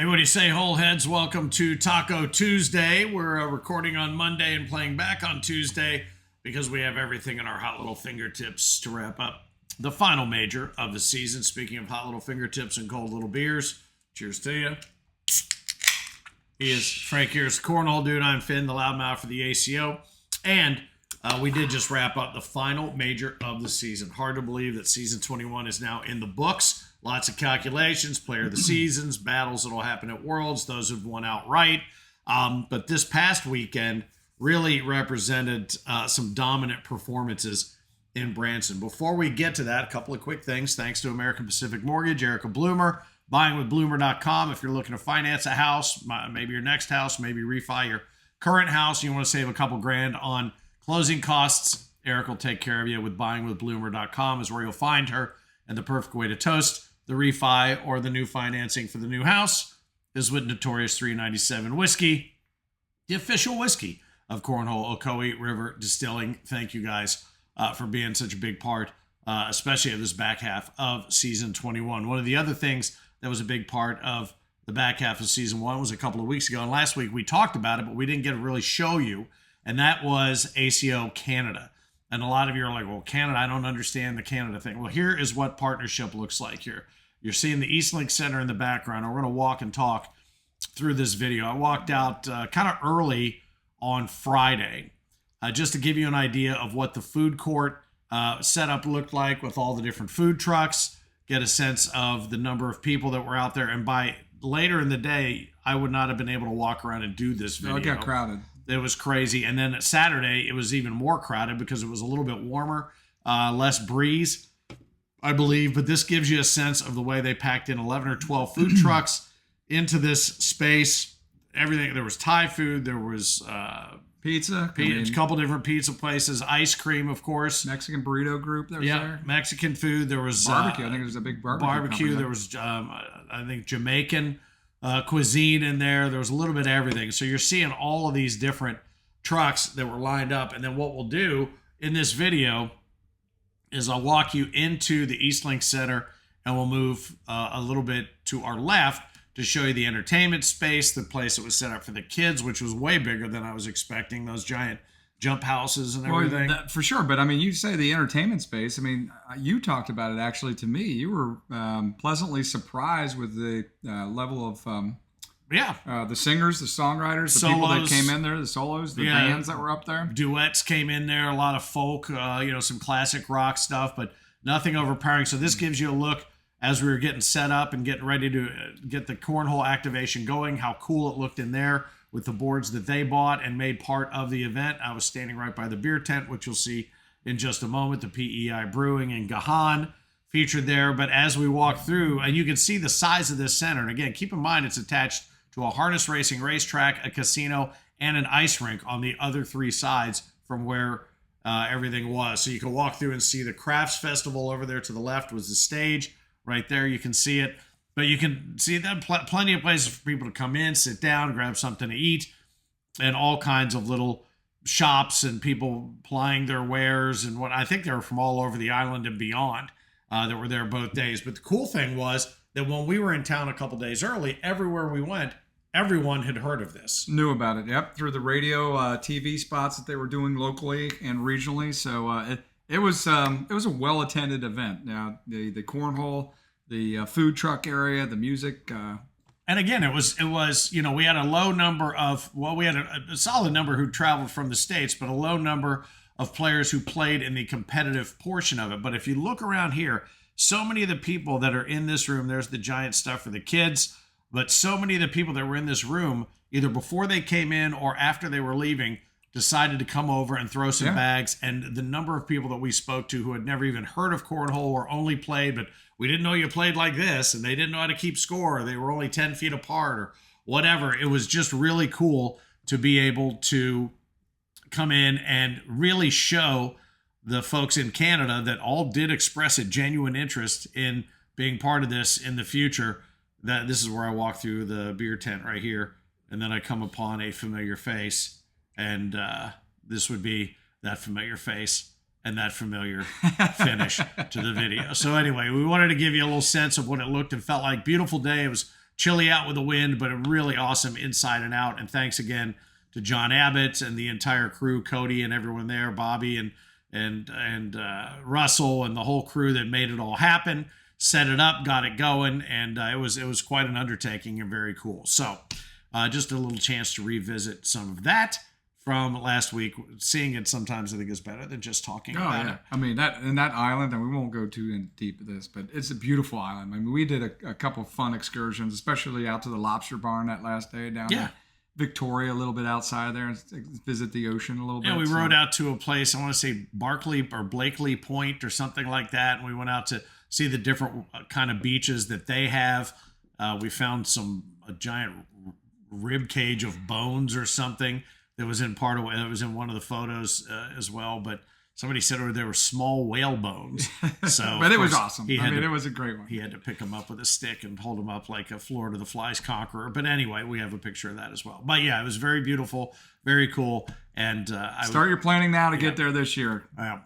Hey, what do you say, whole heads? Welcome to Taco Tuesday. We're recording on Monday and playing back on Tuesday because we have everything in our hot little fingertips to wrap up the final major of the season. Speaking of hot little fingertips and cold little beers, cheers to you. He is Frank here's Cornhole Dude. I'm Finn, the loudmouth for the ACO. And we did just wrap up the final major of the season. Hard to believe that season 21 is now in the books. Lots of calculations, player of the seasons, battles that will happen at Worlds, those who've won outright. But this past weekend really represented some dominant performances in Branson. Before we get to that, a couple of quick things. Thanks to American Pacific Mortgage, Erica Bloomer, buyingwithbloomer.com. If you're looking to finance a house, maybe your next house, maybe refi your current house, you want to save a couple grand on closing costs, Eric will take care of you with buyingwithbloomer.com is where you'll find her. And the perfect way to toast the refi or the new financing for the new house is with Notorious 397 Whiskey, the official whiskey of Cornhole Ocoee River Distilling. Thank you guys for being such a big part, especially of this back half of season 21. One of the other things that was a big part of the back half of season 1 was a couple of weeks ago. And last week we talked about it, but we didn't get to really show you. And that was ACO Canada. And a lot of you are like, well, Canada, I don't understand the Canada thing. Well, here is what partnership looks like here. You're seeing the Eastlink Center in the background. We're going to walk and talk through this video. I walked out kind of early on Friday just to give you an idea of what the food court setup looked like with all the different food trucks, get a sense of the number of people that were out there. And by later in the day, I would not have been able to walk around and do this video. It got crowded. It was crazy. And then Saturday, it was even more crowded because it was a little bit warmer, less breeze, I believe. But this gives you a sense of the way they packed in 11 or 12 food trucks into this space. Everything. There was Thai food. There was pizza. A couple different pizza places. Ice cream, of course. Mexican burrito group that was there. Mexican food. There was barbecue. I think there was a big barbecue. There was, I think, Jamaican cuisine in there. There was a little bit of everything. So you're seeing all of these different trucks that were lined up. And then what we'll do in this video is I'll walk you into the Eastlink Center and we'll move a little bit to our left to show you the entertainment space, the place that was set up for the kids, which was way bigger than I was expecting, those giant jump houses and everything. Well, for sure. But I mean, you say the entertainment space. I mean, you talked about it actually to me. You were pleasantly surprised with the level of the singers, the songwriters, the solos, people that came in there, the solos, the bands that were up there. Duets came in there, a lot of folk, some classic rock stuff, but nothing overpowering. So this gives you a look as we were getting set up and getting ready to get the cornhole activation going, how cool it looked in there with the boards that they bought and made part of the event. I was standing right by the beer tent, which you'll see in just a moment. The PEI Brewing and Gahan featured there. But as we walk through, and you can see the size of this center. And again, keep in mind it's attached to a harness racing racetrack, a casino, and an ice rink on the other three sides from where everything was. So you can walk through and see the Crafts Festival over there to the left was the stage. Right there, you can see it. But you can see that plenty of places for people to come in, sit down, grab something to eat, and all kinds of little shops and people plying their wares. And what I think they were from all over the island and beyond that were there both days. But the cool thing was that when we were in town a couple days early, everywhere we went, everyone had heard of this. Knew about it, yep, through the radio, TV spots that they were doing locally and regionally. So it was a well-attended event. Now, the cornhole, the food truck area, the music. And again, it was we had a low number of, we had a solid number who traveled from the States, but a low number of players who played in the competitive portion of it. But if you look around here, so many of the people that are in this room, there's the giant stuff for the kids, but so many of the people that were in this room, either before they came in or after they were leaving, decided to come over and throw some bags. And the number of people that we spoke to who had never even heard of cornhole or only played, but we didn't know you played like this, and they didn't know how to keep score, or they were only 10 feet apart or whatever. It was just really cool to be able to come in and really show the folks in Canada that all did express a genuine interest in being part of this in the future. That this is where I walk through the beer tent right here, and then I come upon a familiar face. And this would be that familiar face and that familiar finish to the video. So anyway, we wanted to give you a little sense of what it looked and felt like. Beautiful day. It was chilly out with the wind, but a really awesome inside and out. And thanks again to John Abbott and the entire crew, Cody and everyone there, Bobby and Russell and the whole crew that made it all happen, set it up, got it going, and it was quite an undertaking and very cool. So just a little chance to revisit some of that from last week. Seeing it sometimes I think is better than just talking about it. I mean, that island, and we won't go too in deep with this, but it's a beautiful island. I mean, we did a couple fun excursions, especially out to the lobster barn that last day down there. Victoria, a little bit outside of there, and visit the ocean a little bit. Yeah, we rode out to a place, I want to say Barkley or Blakely Point or something like that, and we went out to see the different kind of beaches that they have. We found a giant rib cage of bones or something that was in one of the photos as well, but somebody said there were small whale bones. So, but it was awesome. It was a great one. He had to pick them up with a stick and hold them up like a Florida the Flies conqueror. But anyway, we have a picture of that as well. But yeah, it was very beautiful, very cool. And start your planning now to get there this year.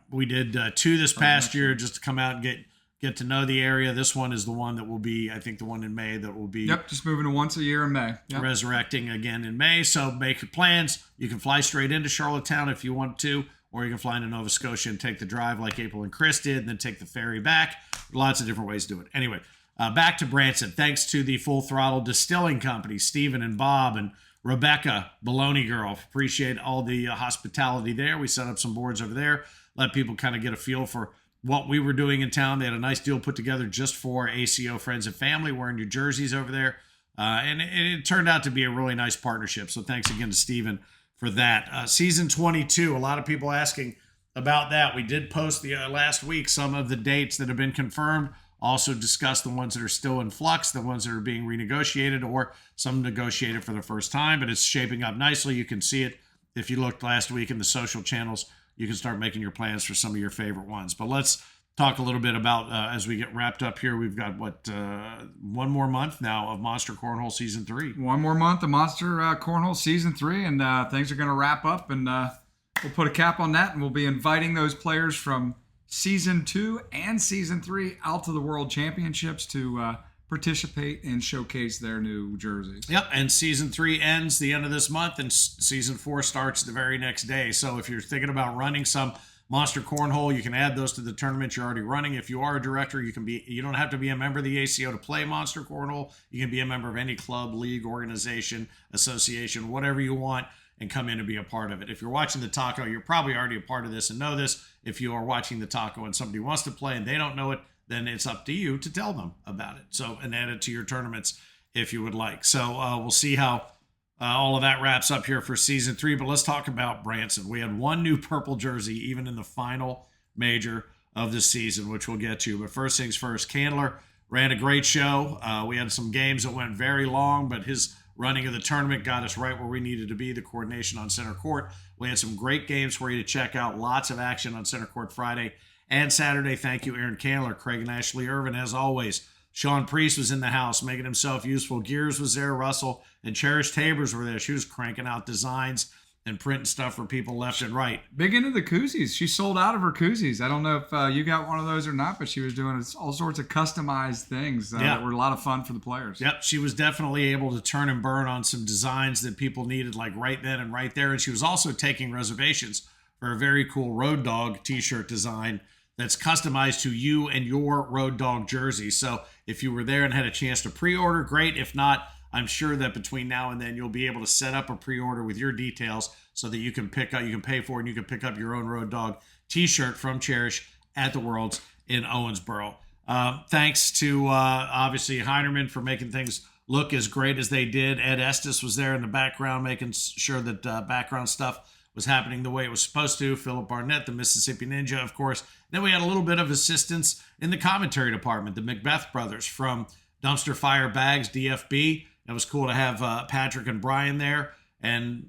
We did 2 this past year just to come out and get to know the area. This one is the one that will be, I think, the one in May that will be. Yep, just moving to once a year in May. Yep. Resurrecting again in May. So make your plans. You can fly straight into Charlottetown if you want to, or you can fly into Nova Scotia and take the drive like April and Chris did, and then take the ferry back. Lots of different ways to do it. Anyway, back to Branson. Thanks to the Full Throttle Distilling Company, Stephen and Bob and Rebecca, Baloney Girl. Appreciate all the hospitality there. We set up some boards over there, let people kind of get a feel for what we were doing in town. They had a nice deal put together just for ACO friends and family wearing New Jerseys over there. And it turned out to be a really nice partnership. So thanks again to Stephen for that. Season 22, a lot of people asking about that. We did post the last week some of the dates that have been confirmed. Also discuss the ones that are still in flux, the ones that are being renegotiated, or some negotiated for the first time. But it's shaping up nicely. You can see it if you looked last week in the social channels. You can start making your plans for some of your favorite ones. But let's talk a little bit about, as we get wrapped up here, we've got, one more month now of Monster Cornhole Season 3. One more month of Monster Cornhole Season 3, and things are going to wrap up, and we'll put a cap on that, and we'll be inviting those players from Season 2 and Season 3 out to the World Championships to participate and showcase their new jerseys. Yep, and Season 3 ends the end of this month, and Season 4 starts the very next day. So if you're thinking about running some Monster Cornhole, you can add those to the tournament you're already running. If you are a director, you don't have to be a member of the ACO to play Monster Cornhole. You can be a member of any club, league, organization, association, whatever you want, and come in and be a part of it. If you're watching the Taco, you're probably already a part of this and know this. If you are watching the Taco and somebody wants to play and they don't know it, then it's up to you to tell them about it. So, and add it to your tournaments if you would like. So we'll see how all of that wraps up here for Season 3. But let's talk about Branson. We had one new purple jersey, even in the final major of the season, which we'll get to. But first things first, Candler ran a great show. We had some games that went very long, but his running of the tournament got us right where we needed to be, the coordination on center court. We had some great games for you to check out. Lots of action on center court Friday and Saturday. Thank you, Aaron Candler, Craig and Ashley Irvin, as always. Sean Priest was in the house, making himself useful. Gears was there. Russell and Cherish Tabers were there. She was cranking out designs and printing stuff for people left and right. Big into the koozies. She sold out of her koozies. I don't know if you got one of those or not, but she was doing all sorts of customized things that were a lot of fun for the players. Yep, she was definitely able to turn and burn on some designs that people needed, like right then and right there. And she was also taking reservations for a very cool Road Dog t-shirt design that's customized to you and your Road Dog jersey. So if you were there and had a chance to pre-order, great. If not, I'm sure that between now and then you'll be able to set up a pre-order with your details so that you can pick up, you can pay for it, and you can pick up your own Road Dog t-shirt from Cherish at the Worlds in Owensboro. Thanks to obviously Heinerman for making things look as great as they did. Ed Estes was there in the background making sure that background stuff was happening the way it was supposed to. Philip Barnett, the Mississippi Ninja, of course. Then we had a little bit of assistance in the commentary department, the Macbeth brothers from Dumpster Fire Bags, DFB. It was cool to have Patrick and Brian there, and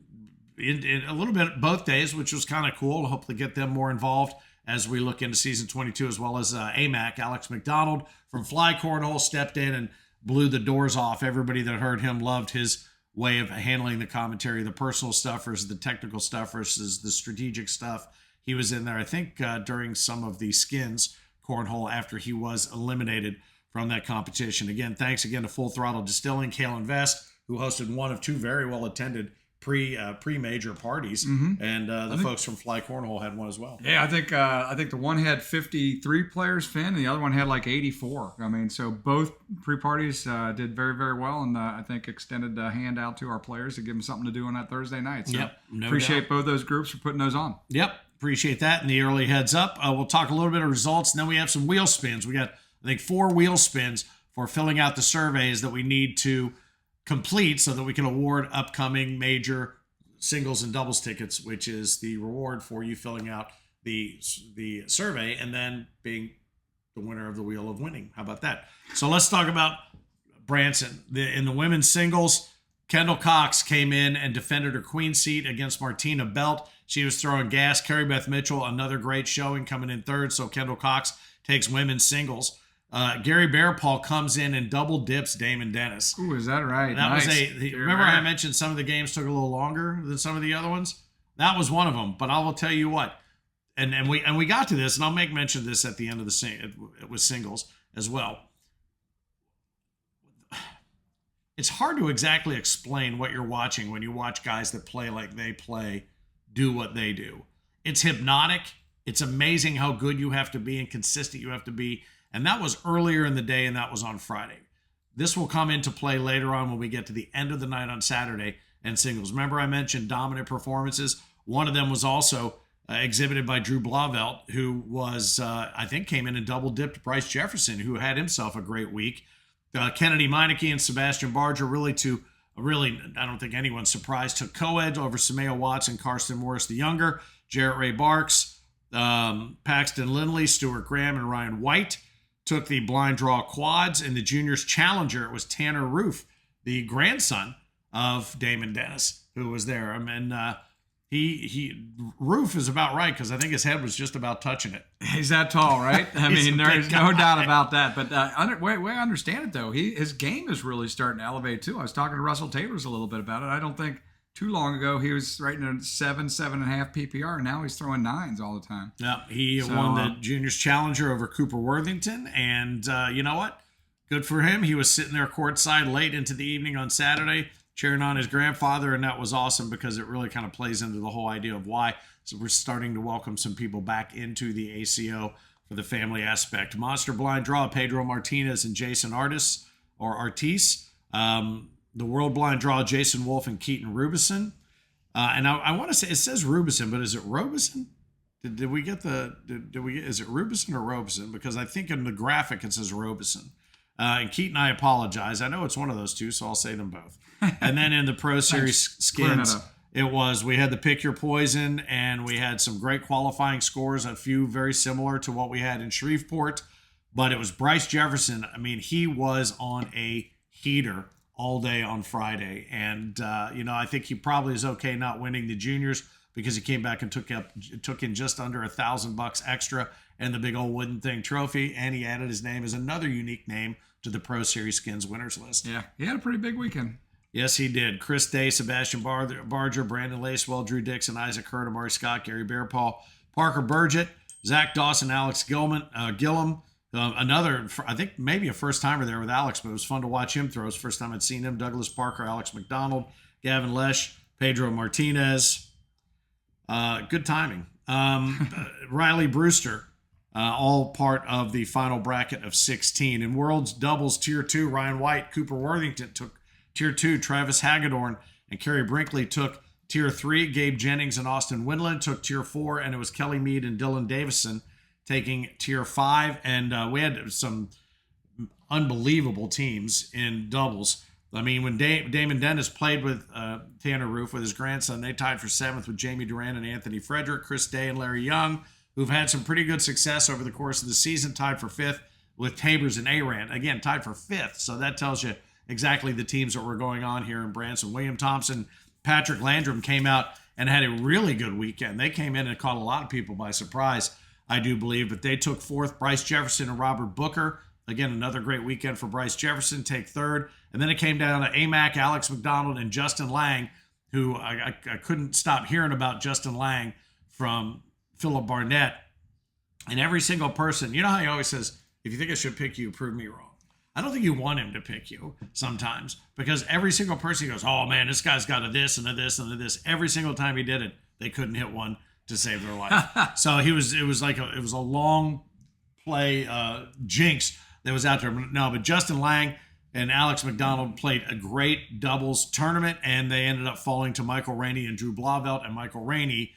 in a little bit both days, which was kind of cool. Hopefully get them more involved as we look into season 22, as well as AMAC, Alex McDonald from Fly Cornhole, stepped in and blew the doors off. Everybody that heard him loved his way of handling the commentary, the personal stuff versus the technical stuff versus the strategic stuff. He was in there, I think, during some of the skins cornhole after he was eliminated from that competition. Again, thanks again to Full Throttle Distilling, Kalen Vest, who hosted one of two very well attended pre-major parties, and the folks from Fly Cornhole had one as well. Yeah, I think the one had 53 players, Finn, and the other one had like 84. I mean, so both pre-parties did very, very well, and I think extended a hand out to our players to give them something to do on that Thursday night. So appreciate both those groups for putting those on. Yep, appreciate that. And the early heads up. We'll talk a little bit of results, and then we have some wheel spins. We got, I think, 4 wheel spins for filling out the surveys that we need to complete so that we can award upcoming major singles and doubles tickets, which is the reward for you filling out the survey and then being the winner of the wheel of winning. How about that? So let's talk about Branson. In the women's singles, Kendall Cox came in and defended her queen seat against Martina Belt. She was throwing gas. Carrie Beth Mitchell, another great showing, coming in third. So Kendall Cox takes women's singles. Gary Bearpaul comes in and double dips Damon Dennis. Ooh, is that right? That nice. Remember I mentioned some of the games took a little longer than some of the other ones? That was one of them. But I will tell you what, and we got to this, and I'll make mention of this at the end of it was singles as well. It's hard to exactly explain what you're watching when you watch guys that play like they play do what they do. It's hypnotic. It's amazing how good you have to be and consistent you have to be. And that was earlier in the day, and that was on Friday. This will come into play later on when we get to the end of the night on Saturday and singles. Remember I mentioned dominant performances? One of them was also exhibited by Drew Blauvelt, who was, I think, came in and double-dipped Bryce Jefferson, who had himself a great week. Kennedy Meineke and Sebastian Barger, I don't think anyone's surprised, took co-ed over Samaya Watts and Karsten Morris the Younger, Jarrett Ray Barks, Paxton Lindley, Stuart Graham, and Ryan White took the blind draw quads. In the juniors challenger, it was Tanner Roof, the grandson of Damon Dennis, who was there. I mean, Roof is about right, because I think his head was just about touching it. He's that tall, right? I mean, there's no doubt about that. But way I understand it, though, his game is really starting to elevate, too. I was talking to Russell Tabers a little bit about it. I don't think too long ago he was right in a 7.5 PPR, and now he's throwing 9s all the time. Yeah, he won the juniors challenger over Cooper Worthington, and you know what? Good for him. He was sitting there courtside late into the evening on Saturday, cheering on his grandfather, and that was awesome because it really kind of plays into the whole idea of why. So we're starting to welcome some people back into the ACO for the family aspect. Monster blind draw, Pedro Martinez and Jason Artis. The World Blind Draw, Jason Wolf and Keaton Rubison. And I want to say, it says Rubison, but is it Robison? Did we get is it Rubison or Robison? Because I think in the graphic it says Robison. And Keaton, I apologize. I know it's one of those two, so I'll say them both. And then in the Pro Series Skins, we had the Pick Your Poison, and we had some great qualifying scores, a few very similar to what we had in Shreveport. But it was Bryce Jefferson. I mean, he was on a heater all day on Friday. And, I think he probably is okay not winning the juniors because he came back and took in just under $1,000 extra and the big old wooden thing trophy. And he added his name as another unique name to the Pro Series Skins winners list. Yeah, he had a pretty big weekend. Yes, he did. Chris Day, Sebastian Barger, Brandon Lacewell, Drew Dixon, Isaac Hurd, Amari Scott, Gary Bearpaul, Parker Burgett, Zach Dawson, Alex Gillum. Another, I think maybe a first-timer there with Alex, but it was fun to watch him throw. It was the first time I'd seen him. Douglas Parker, Alex McDonald, Gavin Lesh, Pedro Martinez. Good timing. Riley Brewster, all part of the final bracket of 16. In World's Doubles Tier 2, Ryan White, Cooper Worthington took Tier 2. Travis Hagedorn and Kerry Brinkley took Tier 3. Gabe Jennings and Austin Windland took Tier 4. And it was Kelly Mead and Dylan Davison taking Tier 5. And we had some unbelievable teams in doubles. I mean, when Damon Dennis played with Tanner Roof with his grandson, they tied for 7th with Jamie Duran and Anthony Frederick. Chris Day and Larry Young, who've had some pretty good success over the course of the season, tied for 5th with Tabers and Aran. Again, tied for 5th. So that tells you exactly the teams that were going on here in Branson. William Thompson, Patrick Landrum came out and had a really good weekend. They came in and caught a lot of people by surprise, I do believe, but they took 4th. Bryce Jefferson and Robert Booker, again, another great weekend for Bryce Jefferson, take 3rd. And then it came down to Amac, Alex McDonald, and Justin Lang, who I couldn't stop hearing about Justin Lang from Philip Barnett. And every single person, you know how he always says, if you think I should pick you, prove me wrong. I don't think you want him to pick you sometimes, because every single person goes, oh man, this guy's got a this and a this and a this. Every single time he did it, they couldn't hit one to save their life. So it was a long play jinx that was out there. No, but Justin Lang and Alex McDonald played a great doubles tournament, and they ended up falling to Michael Rainey and Drew Blauvelt, and Michael Rainey,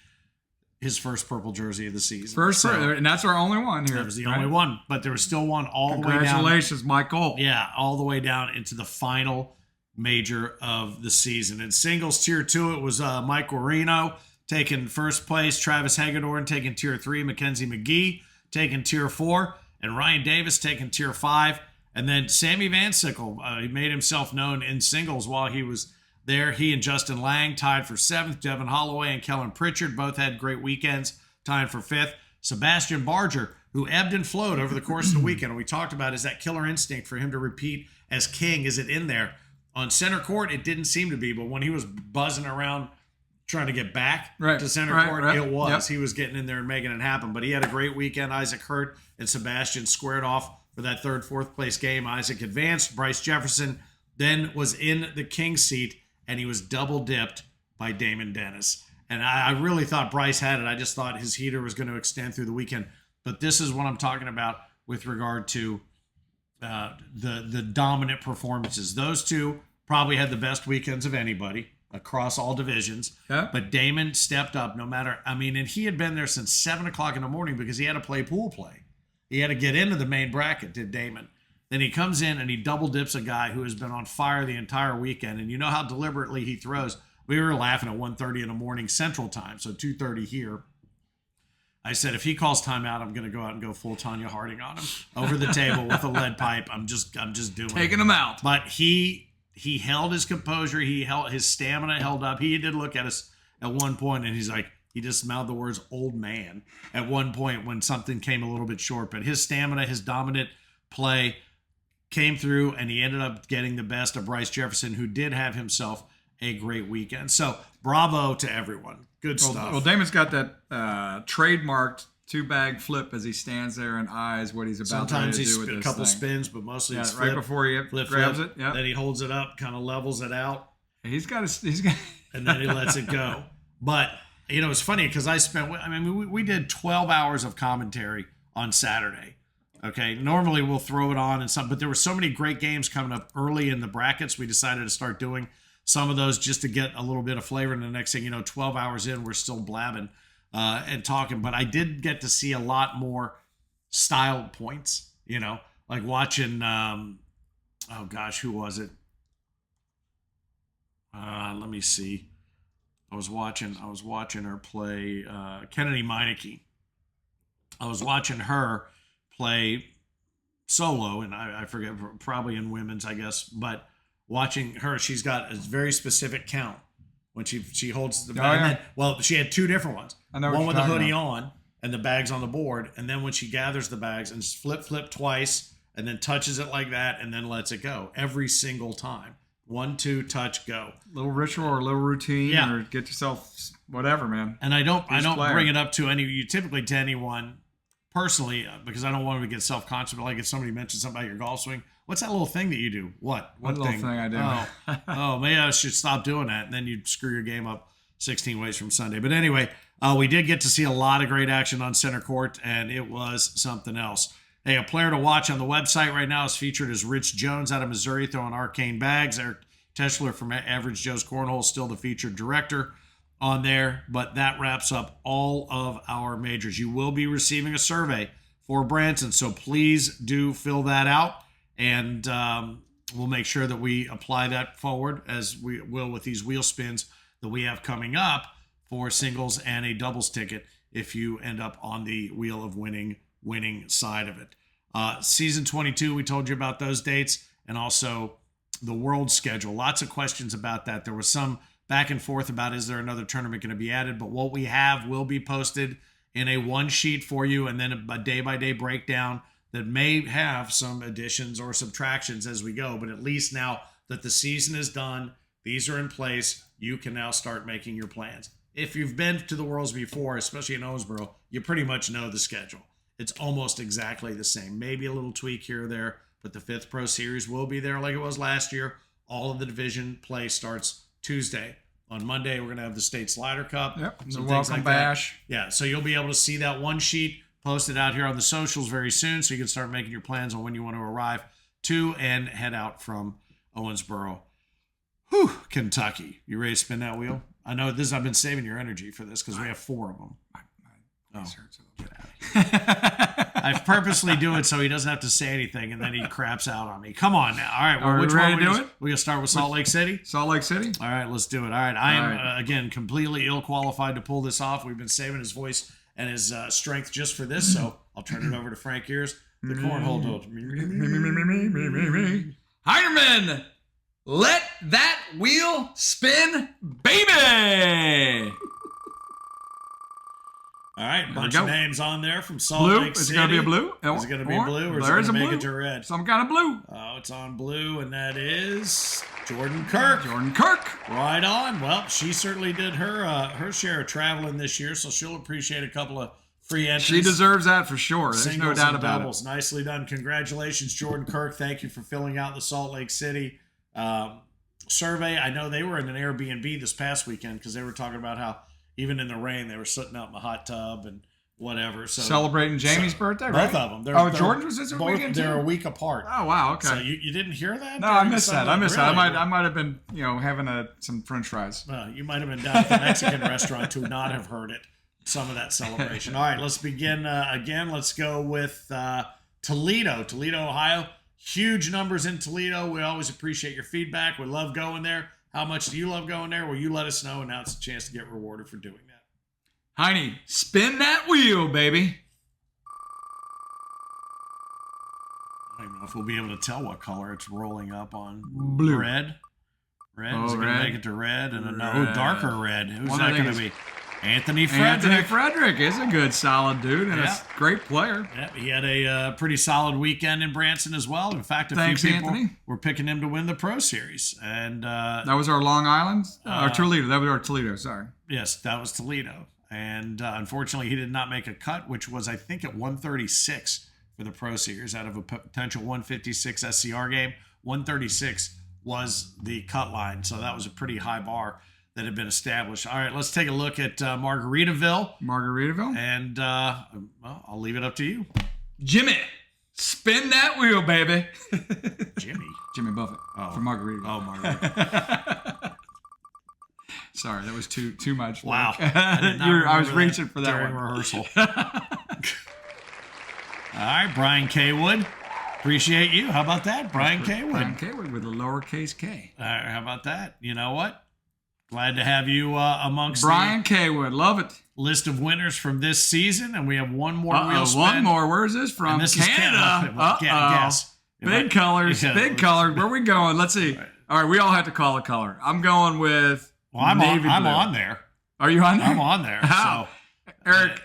his first purple jersey of the season. And that's our only one here. That was the only one, but there was still one all the way down. Congratulations, Michael. Yeah, all the way down into the final major of the season. In singles tier 2, it was Mike Guarino taking first place, Travis Hagedorn taking tier 3, Mackenzie McGee taking tier 4, and Ryan Davis taking tier 5. And then Sammy Van Sickle, he made himself known in singles while he was there. He and Justin Lang tied for 7th. Devin Holloway and Kellen Pritchard both had great weekends, tying for 5th. Sebastian Barger, who ebbed and flowed over the course of the weekend, and we talked about is that killer instinct for him to repeat as king. Is it in there? On center court, it didn't seem to be, but when he was buzzing around trying to get back to center court, it was. Yep. He was getting in there and making it happen. But he had a great weekend. Isaac Hurt and Sebastian squared off for that 3rd, 4th place game. Isaac advanced. Bryce Jefferson then was in the king seat, and he was double dipped by Damon Dennis. And I really thought Bryce had it. I just thought his heater was going to extend through the weekend. But this is what I'm talking about with regard to the dominant performances. Those two probably had the best weekends of anybody across all divisions. Yeah. But Damon stepped up no matter, and he had been there since 7 o'clock in the morning because he had to play pool play. He had to get into the main bracket, did Damon. Then he comes in and he double dips a guy who has been on fire the entire weekend. And you know how deliberately he throws. We were laughing at 1:30 in the morning Central Time, so 2:30 here. I said, if he calls timeout, I'm going to go out and go full Tanya Harding on him over the table with a lead pipe. I'm just doing taking him out. But he held his composure. He held his stamina, held up. He did look at us at one point, and he's like, he just mouthed the words "old man" at one point when something came a little bit short. But his stamina, his dominant play came through, and he ended up getting the best of Bryce Jefferson, who did have himself a great weekend. So bravo to everyone. Good stuff. Well, Damon's got that trademarked 2-bag flip as he stands there and eyes what he's about Sometimes to do he's with a this couple thing. spins, but mostly it's right before he grabs it. Yeah. Then he holds it up, kind of levels it out. He's got, and then he lets it go. But it's funny because we did 12 hours of commentary on Saturday. Okay, normally we'll throw it on and some, but there were so many great games coming up early in the brackets. We decided to start doing some of those just to get a little bit of flavor. And the next thing 12 hours in, we're still blabbing and talking. But I did get to see a lot more style points. Like watching. Oh gosh, who was it? Let me see. I was watching her play Kennedy Meineke. I was watching her play solo, and I forget, probably in women's, I guess. But watching her, she's got a very specific count when she holds the bag. She had 2 different ones. One with the hoodie on and the bags on the board, and then when she gathers the bags and flip twice, and then touches it like that, and then lets it go every single time. 1, 2, touch, go. Little ritual or a little routine, or get yourself whatever, man. And I don't bring it up to typically to anyone personally because I don't want them to get self-conscious. But like if somebody mentions something about your golf swing, what's that little thing that you do? What little thing I do? Oh, maybe I should stop doing that, and then you'd screw your game up 16 ways from Sunday. But anyway, we did get to see a lot of great action on center court, and it was something else. Hey, a player to watch on the website right now is featured as Rich Jones out of Missouri throwing arcane bags. Eric Teschler from Average Joe's Cornhole is still the featured director on there. But that wraps up all of our majors. You will be receiving a survey for Branson, so please do fill that out. And we'll make sure that we apply that forward as we will with these wheel spins that we have coming up for singles and a doubles ticket if you end up on the wheel of winning side of it. Season 22, we told you about those dates, and also the world schedule. Lots of questions about that. There was some back and forth about is there another tournament going to be added, but what we have will be posted in a one sheet for you, and then a day-by-day breakdown that may have some additions or subtractions as we go. But at least now that the season is done, these are in place, you can now start making your plans. If you've been to the Worlds before, especially in Owensboro, you pretty much know the schedule. It's almost exactly the same. Maybe a little tweak here or there, but the 5th Pro Series will be there like it was last year. All of the division play starts Tuesday. On Monday, we're going to have the State Slider Cup. Yep, the some welcome like bash. That. Yeah, so you'll be able to see that one sheet posted out here on the socials very soon, so you can start making your plans on when you want to arrive to and head out from Owensboro, Kentucky. You ready to spin that wheel? I know this. I've been saving your energy for this because we have 4 of them. I purposely do it so he doesn't have to say anything, and then he craps out on me. Come on now. All right. Well, which ready one to do it? We're going to start with Salt Lake City? Salt Lake City? All right, let's do it. All right. I am, again, completely ill-qualified to pull this off. We've been saving his voice and his strength just for this, so I'll turn it over to Frank Ears, the Cornhole Dude. Heinerman, let that wheel spin, baby! All right, bunch of names on there from Salt Lake City. Is it going to be a blue? Is it going to be blue, or is it going to make it to red? Some kind of blue. Oh, it's on blue, and that is Jordan Kirk. Jordan Kirk. Right on. Well, she certainly did her share of traveling this year, so she'll appreciate a couple of free entries. She deserves that for sure. There's Singles no doubt and about doubles. it. Nicely done. Congratulations, Jordan Kirk. Thank you for filling out the Salt Lake City survey. I know they were in an Airbnb this past weekend because they were talking about how even in the rain they were sitting out in the hot tub and whatever. So celebrating Jamie's birthday, right? Both of them. Jordan was this weekend too? They're a week apart. Oh wow, okay. So you didn't hear that? No, I missed that. I Really? I might have been, having some French fries. You might have been down at the Mexican restaurant to not have heard it. Some of that celebration. All right, let's begin again. Let's go with Toledo, Ohio. Huge numbers in Toledo. We always appreciate your feedback. We love going there. How much do you love going there? Well, you let us know, and now it's a chance to get rewarded for doing that. Heine, spin that wheel, baby. I don't know if we'll be able to tell what color it's rolling up on. Blue. Red. Oh, Is it going to red. make it to red? And Red. darker red. Who's One that I think going to is- be? Anthony Frederick. Anthony Frederick is a good, solid dude and Yeah. a great player. Yep, he had a pretty solid weekend in Branson as well. In fact, Thanks, few people Anthony. were picking him to win the Pro Series. And That was our Long Island, or Toledo. That was our Toledo. Sorry. yes, that was Toledo. And unfortunately, he did not make a cut, which was, I think, at 136 for the Pro Series out of a potential 156 SCR game. 136 was the cut line. So that was a pretty high bar that had been established. All right, let's take a look at Margaritaville. And I'll leave it up to you. Jimmy, spin that wheel, baby. Jimmy Buffett from Margaritaville. Oh, Margaritaville. Sorry, that was too much. Wow. I was reaching for that during one. rehearsal. All right, Brian Kaywood. Appreciate you. How about that, Brian Kaywood? Brian Kaywood with a lowercase k. All right, how about that? You know what? Glad to have you amongst Brian Kaywood. Love it. the list of winners from this season, and we have one more wheel spin. One more. Where's this from? And this Canada. is Canada. Guess. Big colors. Yeah, Big color. Where we going? Let's see. All right, we all have to call a color. I'm going with navy blue. I'm on there. Are you on there? I'm on there. How? So, Eric.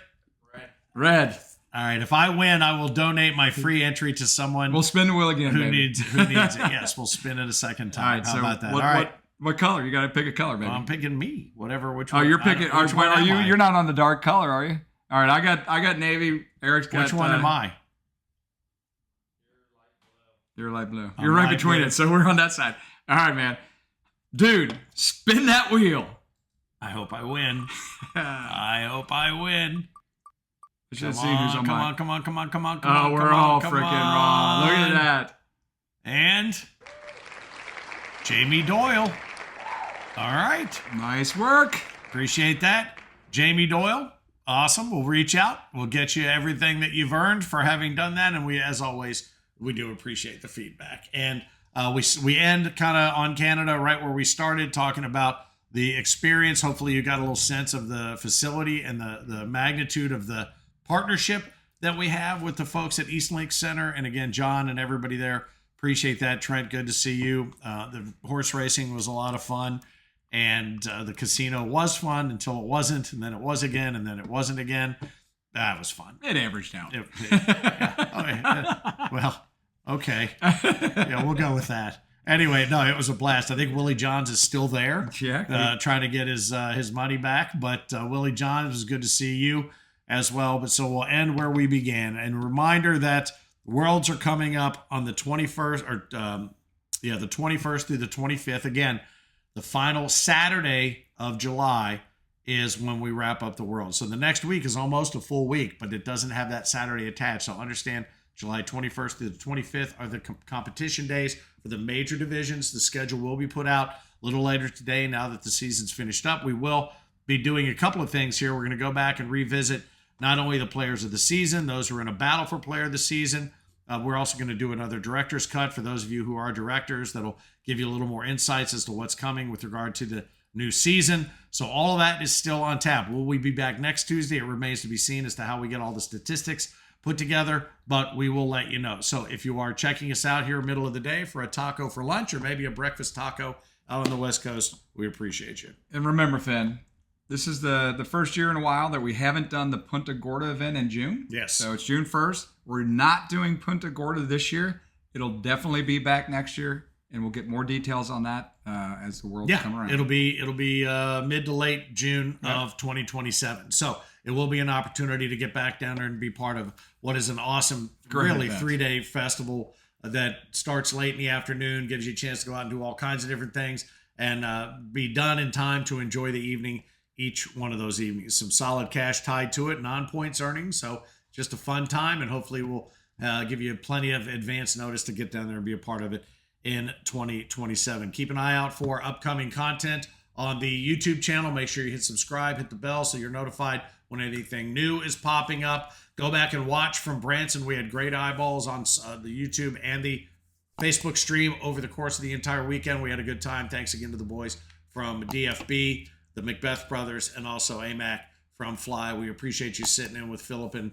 Red. all right, if I win, I will donate my free entry to someone We'll spin the wheel again, who baby. needs it. Yes, we'll spin it a second All time. right, How so about that? What, all right. what color? You got to pick a color, baby. Well, I'm picking me. Which Oh, one? you're picking. Which one Are am you? I? You're not on the dark color, are you? All right, I got navy. Eric's got. Which one am I? You're light blue. I'm You're right light between blue. it, so we're on that side. All right, man. Dude, spin that wheel. I hope I win. I hope I win. Let's Come see who's on on, mine. come on. Oh, we're all freaking wrong. Look at that. And Jamie Doyle. All right. Nice work. Appreciate that. Jamie Doyle. Awesome. We'll reach out. We'll get you everything that you've earned for having done that. And we, as always, we do appreciate the feedback. And we end kind of on Canada right where we started, talking about the experience. Hopefully you got a little sense of the facility and the magnitude of the partnership that we have with the folks at East Link Center. And again, John and everybody there, appreciate that. Trent, good to see you. The horse racing was a lot of fun. And the casino was fun until it wasn't. And then it was again. And then it wasn't again. That was fun. It averaged out. Well, okay. Yeah, we'll go with that. Anyway, no, it was a blast. I think Willie Johns is still there, trying to get his money back. But Willie Johns, it was good to see you as well. But so we'll end where we began. And a reminder that Worlds are coming up on the 21st, the 21st through the 25th. Again, the final Saturday of July is when we wrap up the Worlds. So the next week is almost a full week, but it doesn't have that Saturday attached. So understand July 21st through the 25th are the competition days for the major divisions. The schedule will be put out a little later today now that the season's finished up. We will be doing a couple of things here. We're going to go back and revisit not only the players of the season, those who are in a battle for player of the season. We're also going to do another director's cut for those of you who are directors. That'll give you a little more insights as to what's coming with regard to the new season. So all of that is still on tap. Will we be back next Tuesday? It remains to be seen as to how we get all the statistics put together, but we will let you know. So if you are checking us out here middle of the day for a taco for lunch or maybe a breakfast taco out on the West Coast, we appreciate you. And remember, Finn, this is the first year in a while that we haven't done the Punta Gorda event in June. Yes. So it's June 1st. We're not doing Punta Gorda this year. It'll definitely be back next year, and we'll get more details on that as the Worlds come around. It'll be mid to late June of 2027. So it will be an opportunity to get back down there and be part of what is an awesome, really 3-day festival that starts late in the afternoon, gives you a chance to go out and do all kinds of different things, and be done in time to enjoy the evening. Each one of those evenings, some solid cash tied to it, non-points earnings. So just a fun time, and hopefully we'll give you plenty of advance notice to get down there and be a part of it in 2027. Keep an eye out for upcoming content on the YouTube channel. Make sure you hit subscribe, hit the bell so you're notified when anything new is popping up. Go back and watch from Branson. We had great eyeballs on the YouTube and the Facebook stream over the course of the entire weekend. We had a good time. Thanks again to the boys from DFB, the Macbeth brothers, and also AMAC from Fly. We appreciate you sitting in with Philip and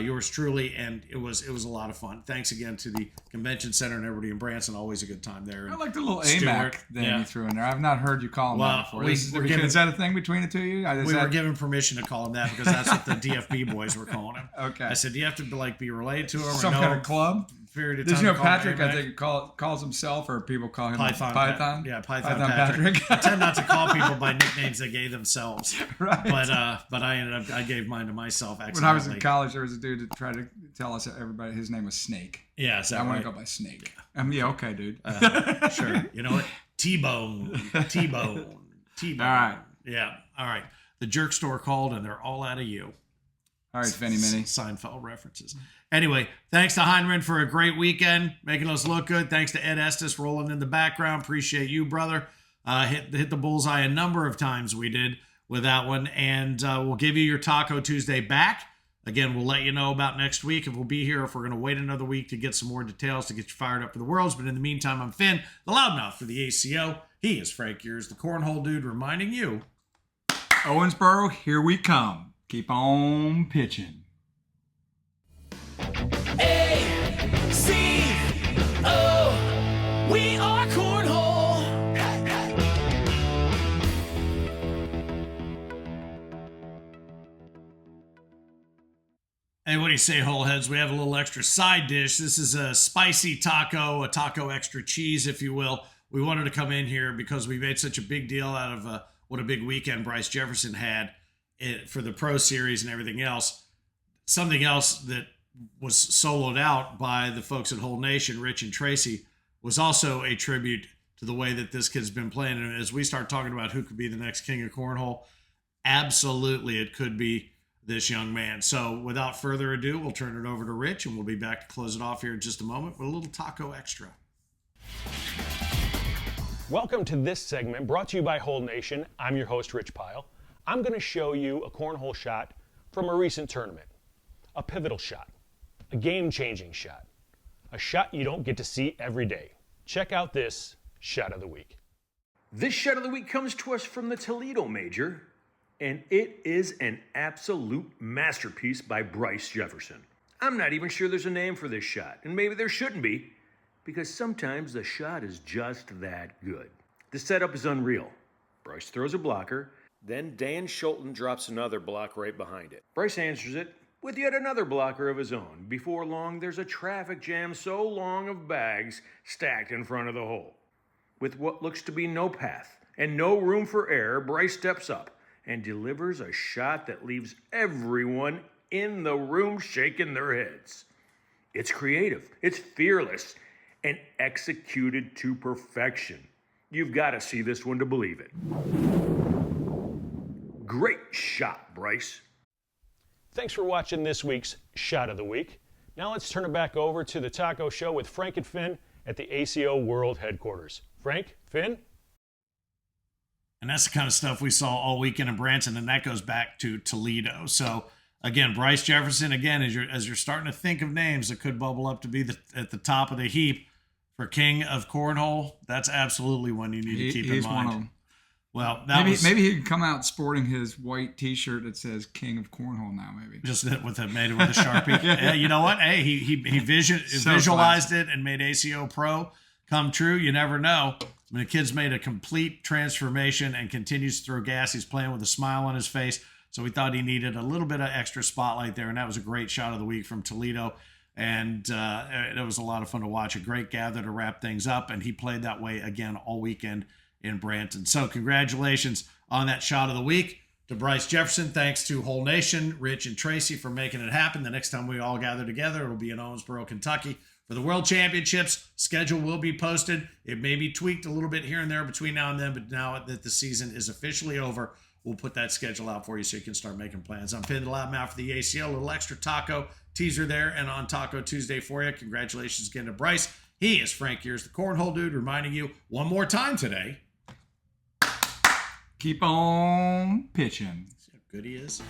yours truly, and it was a lot of fun. Thanks again to the Convention Center and everybody in Branson. Always a good time there. And I like the little AMAC thing you threw in there. I've not heard you call him that before. Is that a thing between the two of you? We were given permission to call him that because that's what the DFB boys were calling him. Okay. I said, do you have to be related to him? Some kind of club? Period of Did time you know Patrick, I think, calls himself, or people call him Python? Python Patrick. I tend not to call people by nicknames they gave themselves. Right. But I gave mine to myself accidentally. When I was in college, there was a dude that tried to tell us that everybody his name was Snake. Yeah, so I want to go by Snake. Yeah, okay, dude. Sure. You know what? T-Bone. All right. Yeah. All right. The jerk store called, and they're all out of you. All right, Fenny Minnie. Seinfeld references. Anyway, thanks to Heinrich for a great weekend, making us look good. Thanks to Ed Estes rolling in the background. Appreciate you, brother. Hit the bullseye a number of times we did with that one. And we'll give you your Taco Tuesday back. Again, we'll let you know about next week if we'll be here, if we're going to wait another week to get some more details to get you fired up for the Worlds. But in the meantime, I'm Finn, the loudmouth for the ACO. He is Frank Gears, the Cornhole dude, reminding you. Owensboro, here we come. Keep on pitching. ACO, we are Cornhole. Hey, what do you say, Holeheads? We have a little extra side dish. This is a spicy taco, a taco extra cheese, if you will. We wanted to come in here because we made such a big deal out of what a big weekend Bryce Jefferson had for the Pro Series and everything else. Something else that was soloed out by the folks at Whole Nation, Rich and Tracy, was also a tribute to the way that this kid's been playing. And as we start talking about who could be the next king of cornhole, absolutely it could be this young man. So without further ado, we'll turn it over to Rich, and we'll be back to close it off here in just a moment with a little taco extra. Welcome to this segment brought to you by Whole Nation. I'm your host, Rich Pyle. I'm going to show you a cornhole shot from a recent tournament. A pivotal shot, a game-changing shot, a shot you don't get to see every day. Check out this shot of the week. This shot of the week comes to us from the Toledo Major, and it is an absolute masterpiece by Bryce Jefferson. I'm not even sure there's a name for this shot, and maybe there shouldn't be, because sometimes the shot is just that good. The setup is unreal. Bryce throws a blocker, then Dan Schulten drops another block right behind it. Bryce answers it with yet another blocker of his own. Before long, there's a traffic jam so long of bags stacked in front of the hole. With what looks to be no path and no room for error, Bryce steps up and delivers a shot that leaves everyone in the room shaking their heads. It's creative, it's fearless, and executed to perfection. You've got to see this one to believe it. Great shot, Bryce. Thanks for watching this week's Shot of the Week. Now let's turn it back over to the Taco Show with Frank and Finn at the ACO World Headquarters. Frank, Finn? And that's the kind of stuff we saw all weekend in Branson, and that goes back to Toledo. So, again, Bryce Jefferson, again, as you're starting to think of names that could bubble up to be at the top of the heap for King of Cornhole, that's absolutely one you need to keep in mind. One of them. Well, maybe he could come out sporting his white T-shirt that says "King of Cornhole" now. Maybe just with it made it with a Sharpie. Yeah, you know what? Hey, he visualized it and made ACO-PRO come true. You never know. I mean, the kid's made a complete transformation and continues to throw gas. He's playing with a smile on his face. So we thought he needed a little bit of extra spotlight there, and that was a great shot of the week from Toledo. And it was a lot of fun to watch. A great gather to wrap things up, and he played that way again all weekend in Branson. So congratulations on that shot of the week to Bryce Jefferson. Thanks to Whole Nation, Rich and Tracy for making it happen. The next time we all gather together, it'll be in Owensboro, Kentucky for the World Championships. Schedule will be posted. It may be tweaked a little bit here and there between now and then, but now that the season is officially over, we'll put that schedule out for you so you can start making plans. I'm Finn Loudmouth for the ACO. A little extra taco teaser there and on Taco Tuesday for you. Congratulations again to Bryce. He is Frank Years, the Cornhole Dude, reminding you one more time today. Keep on pitching. See how good he is?